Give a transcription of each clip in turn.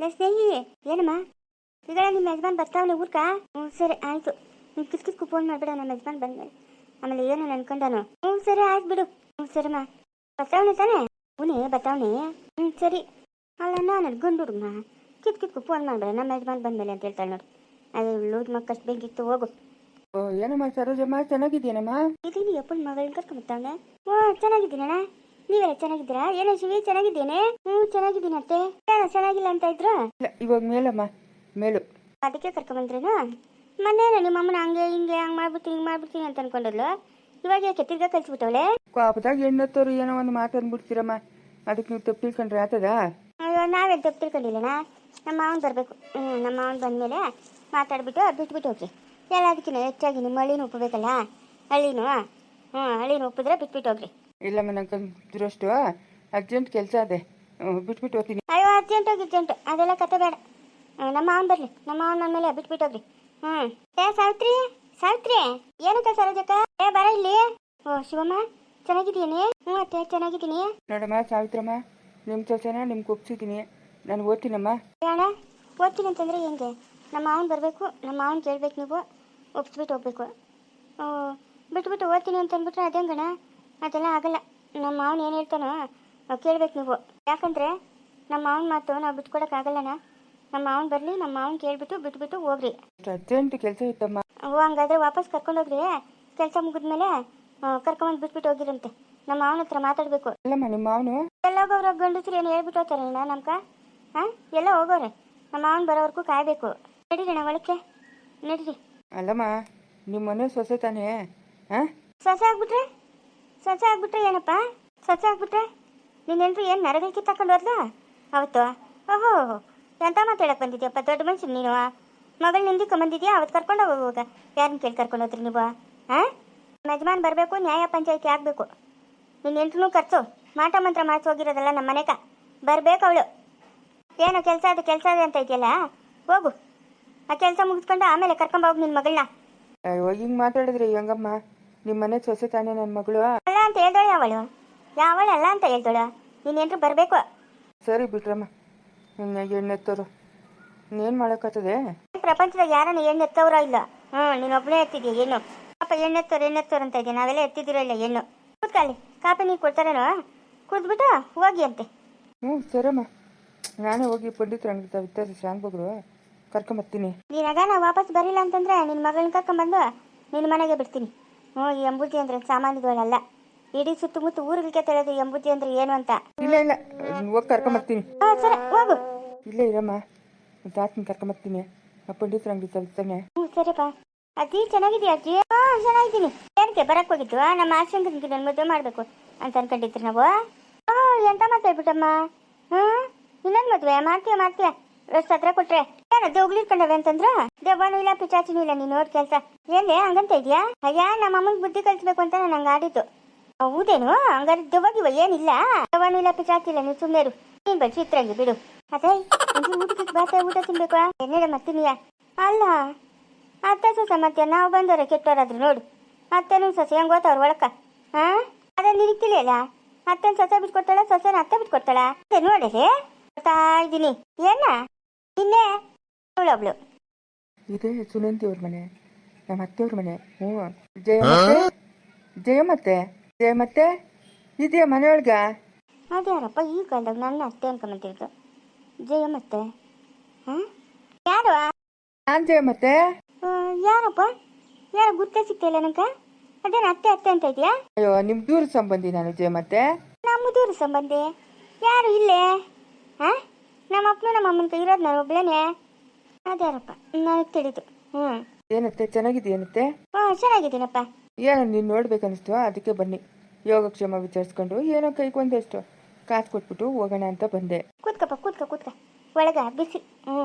ಸ್ನೇಹಿ ಏನಮ್ಮ ಈಗ ನಿಮ್ಮ ಯಜಮಾನ್ ಬರ್ತಾವನೆ ಊರ್ಕ? ಹ್ಞೂ ಸರಿ ಆಯಿತು. ನೀವು ಕಿಸ್ಕಿಸ್ಕು ಫೋನ್ ಮಾಡಿಬಿಡ ನಮ್ಮ ಯಜಮಾನ್ ಬಂದ್ಮೇಲೆ. ಆಮೇಲೆ ಏನು ಅನ್ಕೊಂಡಾನು. ಹ್ಞೂ ಸರಿ ಆಯ್ತು ಬಿಡು. ಹ್ಞೂ ಸರಿಮ್ಮ. ಬರ್ತಾವನೆ ತಾನೆ? ಹೂನೇ ಬರ್ತಾವನೆ. ಹ್ಞೂ ಸರಿ. ಅಲ್ಲ ನಾನು ಗಂಡು ಹುಡುಗಮ್ಮ ಕಿತ್ಕಿತ್ಕು ಫೋನ್ ಮಾಡಿಬಿಡ ನಮ್ಮ ಯಜಮಾನ್ ಬಂದ್ಮೇಲೆ ಅಂತ ಹೇಳ್ತಾಳೆ ನೋಡಿ. ಅದು ಲೂಸ್ ಮಕ್ಕಷ್ಟು ಬೇಕಿತ್ತು ಹೋಗು. ಓ ಏನಮ್ಮ ಸರೋಜಮ್ಮ ಚೆನ್ನಾಗಿದ್ದೀನಮ್ಮ? ಇದೀನಿ ಅಪ್ಪನ ಮಗಳನ್ನ ಕರ್ಕೊಂಬರ್ತಾವನೆ. ಓ ಚೆನ್ನಾಗಿದ್ದೀನಣ್ಣ. ನೀವೆಲ್ಲ ಚೆನ್ನಾಗಿದ್ದೀರಾ? ಏನೋ ಶಿವಿ ಚೆನ್ನಾಗಿದ್ದೇನೆ. ಹ್ಞೂ ಚೆನ್ನಾಗಿದ್ದೀನಿ ಅತ್ತೆ. ಏನೋ ಚೆನ್ನಾಗಿಲ್ಲ ಅಂತ ಇದ್ರು. ಇಲ್ಲ ಇವಾಗ ಮೇಲಮ್ಮ ಮೇಲು. ಅದಕ್ಕೆ ಕರ್ಕೊಂಬಂದ್ರೇನು? ಮೊನ್ನೇನು ನಿಮ್ಮ ಅಮ್ಮನ ಹಂಗೆ ಹಿಂಗೆ ಹಂಗೆ ಮಾಡ್ಬಿಡ್ತೀನಿ ಅಂತ ಅನ್ಕೊಂಡಲ್ಲ. ಇವಾಗ ಯಾಕೆ ತಿರ್ಗಾ ಕಳ್ಸಿಬಿಟ್ಟವಳೆ? ಕಾಪದಾಗ ಹೆಣ್ಣತ್ತೋರು ಏನೋ ಒಂದು ಮಾತಂದ್ಬಿಡ್ತೀರಮ್ಮ, ಅದಕ್ಕೆ ನೀವು ತಪ್ಪು ತಿಳ್ಕೊಂಡ್ರೆ ಆತದ? ಅಯ್ಯೋ ನಾವೇನು ತಪ್ಪು ತಿಳ್ಕೊಂಡಿಲ್ಲಣ್ಣ. ನಮ್ಮ ಮಾವನ್ ಬರಬೇಕು. ನಮ್ಮ ಮಾವನ್ ಬಂದಮೇಲೆ ಮಾತಾಡ್ಬಿಟ್ಟು ಬಿಟ್ಬಿಟ್ಟು ಹೋಗಿ. ಎಲ್ಲದಕ್ಕಿಂತ ಹೆಚ್ಚಾಗಿ ನಿಮ್ಮ ಹಳ್ಳಿನೂ ಒಪ್ಪಬೇಕಲ್ಲ. ಹಳ್ಳಿನೂ ಹಳ್ಳಿನೂ ಒಪ್ಪಿದ್ರೆ ಬಿಟ್ಬಿಟ್ಟು ಹೋಗ್ರಿ. ಇಲ್ಲಮ್ಮ ನಂಗೆ ದುರಷ್ಟು ಅರ್ಜೆಂಟ್ ಕೆಲಸ ಅದೇ, ಬಿಟ್ಬಿಟ್ಟು ಹೋಗ್ತೀನಿ. ಅಯ್ಯೋ ಅರ್ಜೆಂಟು ಅದೆಲ್ಲ ಕತೆ ಬೇಡ. ನಮ್ಮ ಮಾವನ್ ಬರಲಿ. ನಮ್ಮ ಮಾವನ್ ಬಂದಮೇಲೆ ಬಿಟ್ಬಿಟ್ಟು ಹೋಗ್ರಿ. ಏ ಸಾವಿತ್ರಿ ಏನಕ್ಕ ಸರೋಜಕ್ಕ? ಏ ಬರ ಇಲ್ಲಿ. ಓ ಶಿವಮ್ಮ ಚೆನ್ನಾಗಿದ್ದೀನಿ? ಹ್ಞೂ ಅತ್ತೆ ಚೆನ್ನಾಗಿದ್ದೀನಿ. ನೋಡಮ್ಮ ಸಾವಿತ್ರಮ್ಮ, ನಿಮ್ಮ ಸೊಸೆನ ನಿಮ್ಗೆ ಒಪ್ಸಿದ್ದೀನಿ. ನಾನು ಓದ್ತೀನಮ್ಮ. ಅಣ್ಣ ಓದ್ತೀನಿ ಅಂತಂದರೆ ಹೆಂಗೆ? ನಮ್ಮ ಮಾವನ್ ಬರಬೇಕು. ನಮ್ಮ ಮಾವನ್ ಕೇಳ್ಬೇಕು, ನೀವು ಒಪ್ಸ್ಬಿಟ್ಟು ಹೋಗ್ಬೇಕು. ಬಿಟ್ಬಿಟ್ಟು ಓದ್ತೀನಿ ಅಂತ ಅಂದ್ಬಿಟ್ರೆ ಅದೇಂಗಣ? ಅದೆಲ್ಲ ಆಗಲ್ಲ. ನಮ್ಮ ಮಾವನ್ ಏನು ಹೇಳ್ತಾನೋ ಕೇಳ್ಬೇಕು ನೀವು. ಯಾಕಂದರೆ ನಮ್ಮ ಮಾವನ ಮಾತು ನಾವು ಬಿಟ್ಕೊಡೋಕ್ಕಾಗಲ್ಲಣ್ಣ. ನಮ್ಮ ಮಾವನ್ ಬರಲಿ. ನಮ್ಮ ಮಾವನ್ ಕೇಳ್ಬಿಟ್ಟು ಬಿಟ್ಬಿಟ್ಟು ಹೋಗ್ರಿ. ಅರ್ಜೆಂಟ್ ಕೆಲಸ ಇತ್ತಮ್ಮ. ಹಂಗಾದ್ರೆ ವಾಪಸ್ ಕರ್ಕೊಂಡೋಗ್ರಿ. ಕೆಲಸ ಮುಗಿದ್ಮೇಲೆ ಕರ್ಕೊಂಬಂದು ಬಿಟ್ಬಿಟ್ಟು ಹೋಗಿರಂತೆ. ನಮ್ಮ ಮಾವನ ಹತ್ರ ಮಾತಾಡಬೇಕು. ಅಲ್ಲಮ್ಮ ನಿಮ್ಮ ಮಾವನು ಎಲ್ಲೋಗವ್ರ ಗಂಡಸ್ರು ಏನು ಹೇಳ್ಬಿಟ್ಟು ಹೋಗ್ತಾರಣ್ಣ ನಮ್ಗೆ? ಎಲ್ಲ ಹೋಗೋರೆ. ನಮ್ಮ ಮಾವನ್ ಬರೋವರೆಗೂ ಕಾಯಬೇಕು. ನಡೀರಣ್ಣ ಒಳಕ್ಕೆ ನಡೀರಿ. ಅಲ್ಲಮ್ಮ ನಿಮ್ಮ ಮನೆ ಸೊಸೆ ತಾನೇ? ಸೊಸೆ ಆಗ್ಬಿಟ್ರೆ ಏನಪ್ಪ? ಸೊಸೆ ಆಗ್ಬಿಟ್ರೆ ನೀನೆಲ್ಲರೂ ಏನು ನರಗಳು ಕಿತ್ತಾಕೊಂಡು ಹೋದ್ಲ ಅವತ್ತು? ಓಹೋ ಎಂತ ಮಾತಾಡಕ್ಕೆ ಬಂದಿದ್ಯಪ್ಪ ದೊಡ್ಡ ಮನುಷ್ಯನು ನೀನು. ಮಗಳು ನಿಂದಿಕೊಂಬಂದಿದ್ಯಾ? ಅವತ್ತು ಕರ್ಕೊಂಡು ಹೋಗುವಾಗ ಯಾರನ್ನ ಕೇಳಿ ಕರ್ಕೊಂಡು ಹೋದ್ರಿ ನೀವು? ಯಜಮಾನ್ ಬರಬೇಕು, ನ್ಯಾಯ ಪಂಚಾಯಿತಿ ಆಗಬೇಕು. ನೀನು ಎಂಟ್ರೂ ಖರ್ಚು ಮಾಟ ಮಂತ್ರ ಮಾಡಿಸಿ ಹೋಗಿರೋದಲ್ಲ ನಮ್ಮ ಮನೆಗೆ. ಬರಬೇಕು ಅವಳು. ಏನೋ ಕೆಲಸ ಅದೇ ಅಂತ ಇದೆಯಲ್ಲ, ಹೋಗು. ಆ ಕೆಲಸ ಮುಗಿಸ್ಕೊಂಡು ಆಮೇಲೆ ಕರ್ಕೊಂಬೋಗಿ ನಿನ್ನ ಮಗಳನ್ನ. ಹಿಂಗೆ ಮಾತಾಡಿದ್ರೆ ಹೆಂಗಮ್ಮ? ನಿಮ್ಮ ಮನೆ ಸೊಸೆ ತಾನೇ ನನ್ನ ಮಗಳು? ಅಲ್ಲ ಅಂತ ಹೇಳ್ದೋಳು ಯಾವಳು ಅಲ್ಲ ಅಂತ ಹೇಳ್ದೋಳು. ನೀನೇನ್ರು ಬರಬೇಕು. ಸರಿ ಬಿಟ್ರಮ್ಮ. ಎಣ್ಣೆತ್ತೋರು ಇನ್ನೇನು ಮಾಡೋಕ್ಕತ್ತದೆ? ಪ್ರಪಂಚದಾಗ ಯಾರನ್ನ ಹೆಣ್ಣು ಎತ್ತವ್ರೋ ಇಲ್ಲ. ನೀನು ಒಬ್ಬನೇ ಎತ್ತಿದ್ಯಾ ಹೆಣ್ಣು? ಪಾಪ ಎಣ್ಣೆತ್ತೋರು ಅಂತ ಇದೆಯಾ? ನಾವೆಲ್ಲ ಎತ್ತಿದಿರೋ ಇಲ್ಲ ಹೆಣ್ಣು. ಕೂತ್ಕೊಳ್ಳಿ, ಕಾಪಿ ನೀರು ಕೊಡ್ತಾರೇನೋ? ಕುದ್ಬಿಟ್ಟು ಹೋಗಿ ಅಂತೆ. ಸರಮ್ಮ, ನಾನೇ ಹೋಗಿ ಪಂಡಿತರ ಅಂಗಡಿ ವಿಚಾರಿಸಿ ಶಾಂತಬಗ್ರು ಕರ್ಕೊಂಬರ್ತೀನಿ. ನೀನಾಗ ನಾವು ವಾಪಸ್ ಬರಿಲ್ಲ ಅಂತಂದ್ರೆ ನಿನ್ನ ಮಗಳನ್ನ ಕರ್ಕೊಂಬಂದು ನಿನ್ನ ಮನೆಗೆ ಬಿಡ್ತೀನಿ. ಈ ಎಂಬುದಿ ಅಂದ್ರೆ ಸಾಮಾನ್ಯಗಳಲ್ಲ. ಇಡೀ ಸುತ್ತಮುತ್ತ ಊರಿಗೆ ತಿಳಿದು ಎಂಬುದಿ ಅಂದ್ರೆ ಏನು ಅಂತ. ಇಲ್ಲ ಹೋಗಿ ಕರ್ಕೊಂಬರ್ತೀನಿ. ಸರಿ ಹೋಗು. ಇಲ್ಲೇ ಇರಮ್ಮ, ತಾತನ ಕರ್ಕೊಂಬರ್ತೀನಿ. ಪಂಡಿತರ ಅಂಗಡಿ ತಲ್ತಾನೆ. ಸರಿಪ್ಪ. ಅಜ್ಜಿ ಚೆನ್ನಾಗಿದ್ಯಾ? ಅಜ್ಜಿ ಚೆನ್ನಾಗಿದ್ದೀನಿ. ಏನಕ್ಕೆ ಬರಕ್ಕೆ ಹೋಗಿದ್ದು? ನಮ್ಮ ಆಶಂಕನಿಗೆ ನನ್ನ ಮದುವೆ ಮಾಡಬೇಕು ಅಂತ ಅನ್ಕೊಂಡಿದ್ರು ನಾವು. ಎಂತ ಮಾತಾಡ್ಬಿಟ್ಟಮ್ಮ? ಇನ್ನೊಂದು ಮದುವೆ ಮಾಡ್ತೀಯ ರಸ್ತೆ ಹತ್ರ ಕೊಟ್ರೆ ಯಾರ ದೋಗ್ಲಿ ಇಟ್ಕೊಂಡವೆ ಅಂತಂದ್ರು. ದೆವ್ವನೂ ಇಲ್ಲ ಪಿಚಾಚಿನೂ ಇಲ್ಲ. ನೀನು ನೋಡಿ ಕೆಲಸ ಏನೇ ಹಂಗಂತ ಇದೆಯಾ? ಅಯ್ಯ ನಮ್ಮ ಅಮ್ಮನಿಗೆ ಬುದ್ಧಿ ಕಲಿಸ್ಬೇಕು ಅಂತ ನಾನು ಹಂಗೆ ಆಡಿದ್ದು. ಹೌದೇನು? ಹಂಗಾರೆ ದೆವ್ವಾಗಿವ ಏನಿಲ್ಲ. ದೆವ್ವನೂ ಇಲ್ಲ ಪಿಚಾಚಿಲ್ಲ. ನೀವು ಸುಮ್ಮನೆ ಇರು. ನೀನು ಬಡ್ಸಿ ಇತ್ತರಂಗೆ ಬಿಡು. ಅದೇ ಊಟಕ್ಕೆ ಊಟ ತಿನ್ಬೇಕು. ಎಣ್ಣೆ ಮರ್ತೀನಿಯ ಅಲ್ಲ ಅತ್ತೆ ಸೊಸೆ ಮತ್ತೆ ನಾವು ಬಂದವ್ರೆ ಕೆಟ್ಟವರಾದ್ರು ನೋಡು. ಅತ್ತೆನೂ ಸೊಸೆ ಹೆಂಗೆ ಓದ್ತವ್ರು ಒಳಕ? ಅದೇ ನಿರೀತಿಲಿಲ್ಲ. ಅತ್ತೆನ ಸೊಸೆ ಬಿಟ್ಕೊಡ್ತಾಳ, ಸೊಸೆನ ಅತ್ತೆ ಬಿಟ್ಕೊಡ್ತಾಳ. ನೋಡಿರಿ ಬರ್ತಾ ಇದ್ದೀನಿ. ಏನ ಇನ್ನೇ ಅವಳೊಬ್ಳು. ಇದೇ ಸುನಂತಿ ಅವ್ರ ಮನೆ, ನಮ್ಮ ಅತ್ತೆಯವ್ರ ಮನೆ. ಜಯಮತ್ತೆ ಇದೆಯಾ ಮನೆಯೊಳಗ? ಅದ್ಯಾರಪ್ಪ ಈ ಕಾಲದಾಗ ನನ್ನ ಅತ್ತೆ ಅನ್ಕೊಂಬಂತಿದ್ದು? ಜಯಮತ್ತೆ ಯಾರು? ನಾನು ಜಯಮತ್ತೆ. ಯಾರಪ್ಪ? ಯಾರು ಗುರ್ತೇ ಸಿಗ್ತಿಲ್ಲ ನಂಗೆ. ಅದೇನು ಅತ್ತೆ ಅಂತ ಇದೆಯಾ? ಅಯ್ಯೋ ನಿಮ್ಮ ದೂರ ಸಂಬಂಧಿ ನಾನು ಜಯಮತ್ತೆ. ನಮ್ಮ ದೂರ ಸಂಬಂಧಿ ಯಾರು ಇಲ್ಲೇ? ನಮ್ಮ ಅಪ್ಪನು ನಮ್ಮ ಅಮ್ಮನ ಕೈ ಇರೋದು ನಾನು ಒಬ್ಳೇನೆ. ಅದ್ಯಾರಪ್ಪ ನನಗೆ ತಿಳಿದು. ಏನತ್ತೆ ಚೆನ್ನಾಗಿದೆಯೇನತ್ತೆ? ಚೆನ್ನಾಗಿದ್ದೀನಪ್ಪ. ಏನೋ ನೀನು ನೋಡ್ಬೇಕನ್ನಿಸ್ತು, ಅದಕ್ಕೆ ಬನ್ನಿ. ಯೋಗಕ್ಷೇಮ ವಿಚಾರಿಸ್ಕೊಂಡು ಏನೋ ಕೈಗೊಂದಷ್ಟು ಕಾಸು ಕೊಟ್ಬಿಟ್ಟು ಹೋಗೋಣ ಅಂತ ಬಂದೆ. ಕೂತ್ಕ ಒಳಗ ಬಿಸಿ.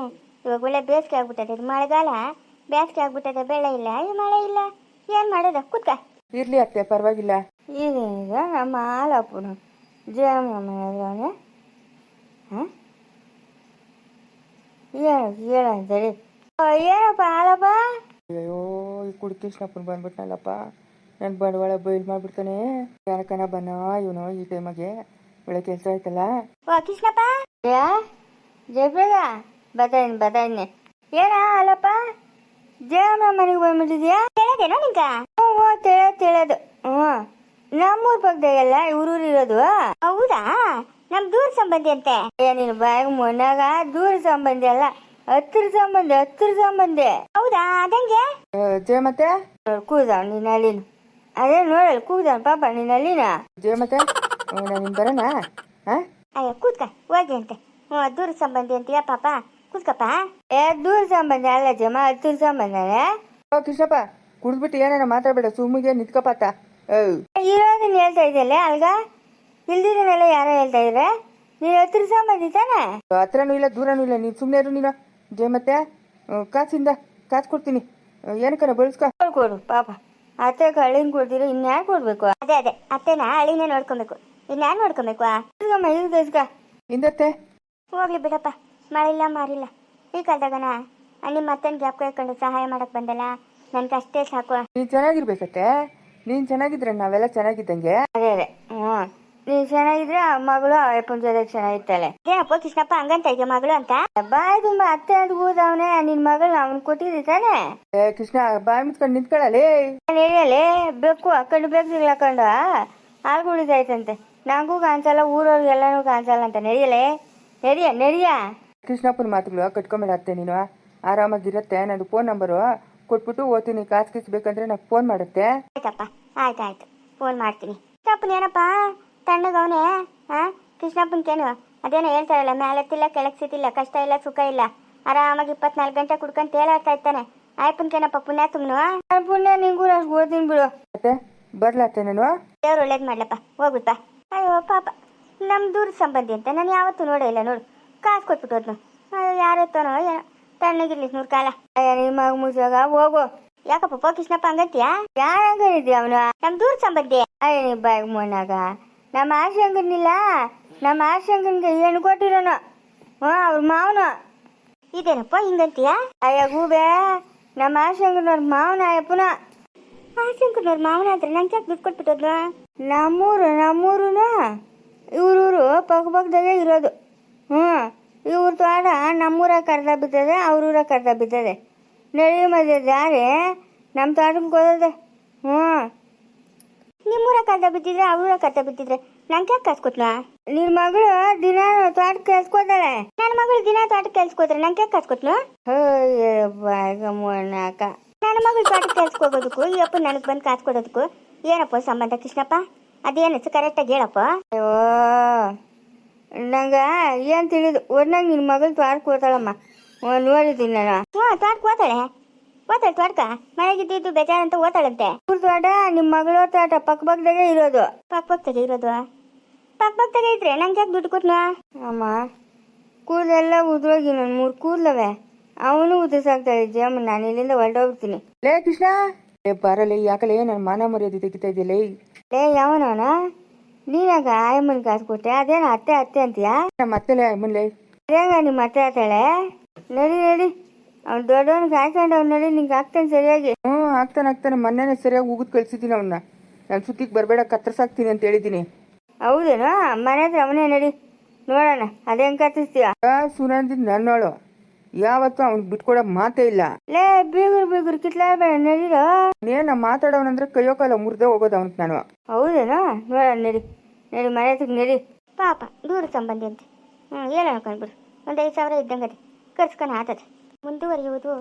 ಇವಾಗ ಒಳ್ಳೆ ಬೇಸಿಗೆ ಆಗ್ಬಿಟ್ಟದೆ. ಇದು ಮಳೆಗಾಲ ಬೇಸಿಗೆ ಆಗ್ಬಿಟ್ಟದೆ. ಬೆಳೆ ಇಲ್ಲ, ಮಳೆ ಇಲ್ಲ, ಏನು ಮಾಡೋದು? ಕೂತ್ಕ. ಇರ್ಲಿ ಅತ್ತೆ ಪರವಾಗಿಲ್ಲ. ಈಗ ನಮ್ಮ ಹಾಲಪ್ಪನು ಜಯಮ್ಮ ಹೇಳಿ ಏನಪ್ಪ ಹಾಲಪ್ಪ? ಅಯ್ಯೋ ಈ ಕುಡಿ ಕೃಷ್ಣಪ್ಪನ ಬಂದ್ಬಿಟ್ನಲ್ಲಪ್ಪ, ನನ್ನ ಬಂಡವಾಳ ಬಯಲು ಮಾಡ್ಬಿಡ್ತಾನೆ. ಯಾರಕನ ಬನ್ನ ಇವನು ಈ ಟೈಮಗೆ ಒಳ್ಳೆ ಕೆಲಸ ಆಯ್ತಲ್ಲ. ಕೃಷ್ಣಪ್ಪ ಜಯಪ್ರಗ ಬತಾಯಿನಿ ಏನ ಅಲ್ಲಪ್ಪ ಜಯಮ್ಮ ಮನೆಗೆ ಬಂದ್ಬಿಟ್ಟಿದ್ಯಾ ಹೇಳೋದೇನೋ ನಿಂಗ ಓ ತಿಳೋದು ಹ್ಞೂ ನಮ್ಮೂರ್ ಪಕ್ಕದಾಗೆಲ್ಲ ಇವ್ರೂರು ಇರೋದು ಹೌದಾ ನಮ್ ದೂರ ಸಂಬಂಧಿ ಅಂತೆ ನೀನು ಬಾಯಿಗೆ ಮೊನ್ನಾಗ ದೂರ ಸಂಬಂಧಿ ಅಲ್ಲ ಹತ್ತಿರ ಸಂಬಂಧಿ ಹೌದಾ ಅದಂಗೆ ಜಯ ಮತ್ತೆ ಕೂದವ್ ನೀನ್ ಅಲ್ಲಿನ ಅದೇ ನೋಡಲ್ ಕೂದವ್ ಪಾಪ ನೀನ್ ಅಲ್ಲಿನ ಜಯ ಮತ್ತೆ ನಾನು ಬರೋಣ ಹಾಂ ಅಯ್ಯ ಕೂತ್ಕ ಹೋಗಿ ಅಂತೆ ಹ್ಞೂ ದೂರ ಸಂಬಂಧಿ ಅಂತೀಯ ಪಾಪ ಕೂತ್ಕಪ್ಪ ದೂರ ಸಂಬಂಧಿ ಅಲ್ಲ ಜಮ ಹತ್ತಿರ ಸಂಬಂಧನೇ ಓ ಕೃಷ್ಣಪ್ಪ ಕುಡಿದ್ಬಿಟ್ಟು ಏನೇನ ಮಾತಾಡಬೇಡ ಸುಮ್ಮಿಗೆ ನಿಂತ್ಕಪಾತ ಇರೋದನ್ನ ಹೇಳ್ತಾ ಇದೆಯಲ್ಲ ಅಲ್ಗ ಇಲ್ದಿದ್ದನ್ನೆಲ್ಲ ಯಾರೋ ಹೇಳ್ತಾ ಇದ್ರೆ ನೀನು ಹತ್ತಿರ ಸಂಬಂಧಿ ತಾನೆ ಹತ್ರನೂ ಇಲ್ಲ ದೂರನೂ ಇಲ್ಲ ನೀನು ಸುಮ್ಮನೆ ಇರು ನೀನು ಜಯ ಮತ್ತೆ ಕಾಸು ಕೊಡ್ತೀನಿ ಏನಕ್ಕನ ಬಳಸ್ಕೊ ಕೊಡು ಪಾಪ ಅತ್ತೆ ಕಳ್ಳಿನ ಕೊಡ್ತೀರಿ ಇನ್ಯಾರು ಕೊಡ್ಬೇಕು ಅದೇ ಅತ್ತೆನ ಹಳಿನೇ ನೋಡ್ಕೊಬೇಕು ಇನ್ಯಾರು ನೋಡ್ಕೊಬೇಕು ಇಸ್ಕ ಹಿಂದತ್ತೆ ಹೋಗ್ಲಿ ಬಿಡಪ್ಪ ಮಳಿಲ್ಲ ಮಾರಿಲ್ಲ ಈ ಕಾಲದಾಗನ ನಿಮ್ಮ ಅತ್ತನ ಜ್ಞಾಪಕ ಇಟ್ಕೊಂಡು ಸಹಾಯ ಮಾಡಕ್ ಬಂದಲ್ಲ ನನ್ಗೆ ಅಷ್ಟೇ ಸಾಕು ನೀನು ಚೆನ್ನಾಗಿರ್ಬೇಕತ್ತೆ ನೀನು ಚೆನ್ನಾಗಿದ್ರೆ ನಾವೆಲ್ಲ ಚೆನ್ನಾಗಿದ್ದಂಗೆ ಅದೇ ಹ್ಞೂ ನೀನು ಚೆನ್ನಾಗಿದ್ರೆ ಆ ಮಗಳು ಅಪ್ಪನ ಜೊತೆ ಚೆನ್ನಾಗಿರ್ತಾಳೆ ಏನಪ್ಪ ಕೃಷ್ಣಪ್ಪ ಹಂಗಂತ ಈಗ ಮಗಳು ಅಂತ ಬಾಯ್ ತುಂಬಾ ಅತ್ತೆ ಅಂತ ಕೂದವನೇ ನಿನ್ ಮಗಳು ಅವನ್ ಕೊಟ್ಟಿದ್ದಿ ತಾನೆ ಕೃಷ್ಣ ಬಾಯಿ ಮುಚ್ಕೊಂಡು ನಿಂತ್ಕೊಳ್ಳಲಿ ನಡೆಯಲೇ ಬೇಕು ಅಕ್ಕಂಡು ಬೇಕು ಹಾಕೊಂಡು ಹಾಲು ಕುಡಿದೈತಂತೆ ನಂಗೂ ಕಾಣಿಸಲ್ಲ ಊರವ್ರಿಗೆಲ್ಲನೂ ಕಾಣಿಸಲ್ಲ ಅಂತ ನಡಿಯ ಕೃಷ್ಣಪ್ಪನ ಮಾತುಗಳು ಕಟ್ಕೊಂಬೇಡ ಅತ್ತೆ ನೀನು ಆರಾಮಾಗಿರುತ್ತೆ ನಂದು ಫೋನ್ ನಂಬರು ಕೊಟ್ಬಿಟ್ಟು ಓದ್ತೀನಿ ಕಾಸು ಕಿಸ್ಬೇಕಂದ್ರೆ నాకు ಫೋನ್ ಮಾಡುತ್ತೆ ಆಯ್ತಪ್ಪ ಆಯ್ತು ಫೋನ್ ಮಾಡ್ತೀನಿ ಕೃಷ್ಣಪ್ಪನ ಏನಪ್ಪ ತಣ್ಣಗವನೇ ಕೃಷ್ಣಪ್ಪನ್ಕೇನು ಅದೇನೋ ಹೇಳ್ತಾರಲ್ಲ ಮೇಲೆತ್ತಿಲ್ಲ ಕೆಳಗ್ಸಿತಿಲ್ಲ ಕಷ್ಟ ಇಲ್ಲ ಸುಖ ಇಲ್ಲ ಆರಾಮಾಗಿ 24 ಗಂಟೆ ಕುಡ್ಕೊಂಡು ತೇಲಾಡ್ತಾ ಇರ್ತಾನೆ ಆಯ್ಪನ್ಕೇನಪ್ಪ ಪುಣ್ಯ ತುಮ್ನು ಪುಣ್ಯ ನಿಂಗೂ ಅಷ್ಟು ಓದ್ತೀನಿ ಬಿಡು ಮತ್ತೆ ಬರ್ಲತ್ತೆ ನಾನು ದೇವ್ರು ಒಳ್ಳೇದು ಮಾಡ್ಲಪ್ಪ ಹೋಗುತ್ತಾ ಅಯ್ಯೋ ಪಾಪ ನಮ್ಮ ದೂರ ಸಂಬಂಧಿ ಅಂತ ನಾನು ಯಾವತ್ತೂ ನೋಡೇ ಇಲ್ಲ ನೋಡು ಕಾಸು ಕೊಟ್ಬಿಟ್ಟು ಹೋದ್ನು ಯಾರತ್ತನೋ ಏನೋ ತಣ್ಣಗಿರ್ಲಿ 100 ಕಾಲ ನಿಮ್ಮ ಮಗ ಮುಗಿಸಾಗ ಹೋಗು ಯಾಕಪ್ಪ ಕೃಷ್ಣಪ್ಪ ಹಂಗಂತೀಯಾ ಯಾರ ಹಂಗಿದ್ಯಾ ಅವನು ನಮ್ಮ ದೂರ ಸಂಬಂಧಿ ಅಯ್ಯ ನೀ ಬಾಯಿಗೆ ಮೊನ್ನಾಗ ನಮ್ಮ ಆಶಂಕನಿಲ್ಲ ನಮ್ಮ ಆಶಂಕನ್ಗೆ ಏನು ಕೊಟ್ಟಿರೋನು ಅವ್ರ ಮಾವನು ಇದೇನಪ್ಪ ಹಿಂಗಂತೀಯ ಅಯ್ಯ ಗೂಬೆ ನಮ್ಮ ಆಶಂಕನವ್ರ ಮಾವನ ಅಯ್ಯಪ್ಪನ ಆಶಂಕನವ್ರ ಮಾವನ ಆದ್ರೆ ನಂಗೆ ಯಾಕೆ ದುಡ್ಡು ಕೊಟ್ಬಿಟ್ಟದ್ನು ನಮ್ಮೂರುನ ಇವ್ರೂರು ಪಕ್ಕದಾಗೆ ಇರೋದು ಇವ್ರ ತೋಟ ನಮ್ಮೂರಾಗ ಕರ್ದ ಬಿದ್ದದೆ ಅವ್ರೂರಾಗ ಕರ್ದ ಬಿದ್ದದೆ ನಡಿ ಮಧ್ಯೆ ದಾರಿ ನಮ್ಮ ತೋಟಕ್ಕೆ ಹೋದದೆ ನಿಮ್ಮೂರಾಗ ಕರ್ದ ಬಿದ್ದಿದ್ರೆ ಅವ್ರೂರಾಗ ಕರ್ದ ಬಿದ್ದಿದ್ರೆ ನಂಗೆ ಯಾಕೆ ಕಾಸು ಕೊಟ್ನಾ ನಿನ್ನ ಮಗಳು ದಿನ ತೋಟಕ್ಕೆ ಕೆಲ್ಸ್ಕೋತಾಳೆ ನನ್ನ ಮಗಳು ದಿನ ತೋಟಕ್ಕೆ ಕೆಲ್ಸ್ಕೋತಾರೆ ನಂಗೆ ಯಾಕೆ ಕಾಸು ಕೊಟ್ನು ಬಾಯ್ಗಮ್ಮಣ್ಣಾಕ ನನ್ನ ಮಗಳು ತೋಟಕ್ಕೆ ಕೆಲ್ಸ್ಕೋಗೋದಕ್ಕೂ ಈ ಅಪ್ಪ ನನಗೆ ಬಂದು ಕಾಸು ಕೊಡೋದಕ್ಕೂ ಏನಪ್ಪ ಸಂಬಂಧ ಕೃಷ್ಣಪ್ಪ ಅದೇನಚ್ಚು ಕರೆಕ್ಟಾಗಿ ಹೇಳಪ್ಪ ಅಯ್ಯೋ ನಂಗೆ ಏನು ತಿಳಿದು ಒಟ್ನಾಗ ನಿನ್ನ ಮಗಳು ತೋಟಕ್ಕೆ ಹೋತಾಳಮ್ಮ ನೋಡಿದ್ದೀನಿ ನಾನು ತೋಟಕ್ಕೆ ಹೋತಾಳೆ ತೋಟಕ ಮನೆಗಿದ್ದು ಬೇಜಾರಂತ ಓತಾಳಂತೆ ಊರ್ ತೋಟ ನಿಮ್ಮ ಮಗಳು ತೋಟ ಪಕ್ಕದಾಗೆ ಇರೋದು ಪಕ್ಕದಾಗೆ ಇದ್ರೆ ನಂಗೆ ಯಾಕೆ ದುಡ್ಡು ಕೊಟ್ನ ಅಮ್ಮ ಕೂದಲೆಲ್ಲ ಉದ್ರೋಗಿ ನನ್ನ 3 ಕೂದಲವೆ ಅವನು ಉದ್ರಿಸಾಗ್ತಾಳೆ ಜಯಮ್ಮ ನಾನು ಇಲ್ಲಿಂದ ಹೊರಟೋಗ್ತೀನಿ ಲೇ ಕೃಷ್ಣ ಬರಲೇ ಯಾಕಲೇ ನನ್ನ ಮಾನ ಮರ್ಯಾದೆ ತೆಗಿತಾ ಇದೆಯಲ್ಲ ಲೇ ಯಾವನವನ ನೀನಾಗ ಆಯಮ್ಮನ ಕಾಸು ಕೊಟ್ಟೆ ಅದೇನ ಅತ್ತೆ ಅಂತೀಯಾ ನಮ್ಮ ಅತ್ತೆಲೇ ಅಮ್ಮನ್ಲೇ ಅದೇಗ ನಿಮ್ಮ ಅತ್ತೆ ಆತಾಳೆ ನಡಿ ಅವ್ನು ದೊಡ್ಡವನ್ ಕಾಯ್ಕೊಂಡು ಅವ್ನು ನಡಿ ನಿಂಗೆ ಆಗ್ತಾನೆ ಸರಿಯಾಗಿ ಆಗ್ತಾನೆ ಮೊನ್ನೆನೇ ಸರಿಯಾಗಿ ಉಗಿದ್ ಕಳ್ಸಿದ್ದೀನಿ ಅವನ್ನ ನಾನು ಸುತ್ತಿಗೆ ಬರಬೇಡ ಕತ್ತರ್ಸಾಕ್ತೀನಿ ಅಂತ ಹೇಳಿದ್ದೀನಿ ಹೌದೇನೋ ಮನೆ ಹತ್ರ ಅವನೇ ನಡಿ ನೋಡೋಣ ಅದೇನ್ ಕತ್ತಿಸ್ತೀಯ ಸುನಂದಿ ನನ್ನೋಳು ಯಾವತ್ತೂ ಅವ್ನಿಗೆ ಬಿಟ್ಕೊಡೋ ಮಾತೇ ಇಲ್ಲ ಲೇ ಬೀಗುರು ಕಿತ್ಲಾಡ್ಬೇಡ ನಡೀರೋ ನೇನ ಮಾತಾಡೋನಂದ್ರೆ ಕೈಯೋ ಕಾಲ ಮುರಿದೇ ಹೋಗೋದು ಅವನಿಗೆ ನಾನು ಹೌದೇನೋ ನೋಡೋಣ ನಡಿ ಮನೆ ಹತ್ರಕ್ಕೆ ನಡಿ ಪಾಪ ದೂರ ಸಂಬಂಧಿ ಅಂತ ಹೇಳ ಅನ್ಕೊಂಡ್ಬಿಡು 1,000 ಇದ್ದಂಗದೆ ಕರ್ಸ್ಕೊಂಡು ಆತದೆ ಮುಂದುವರಿಯುವುದು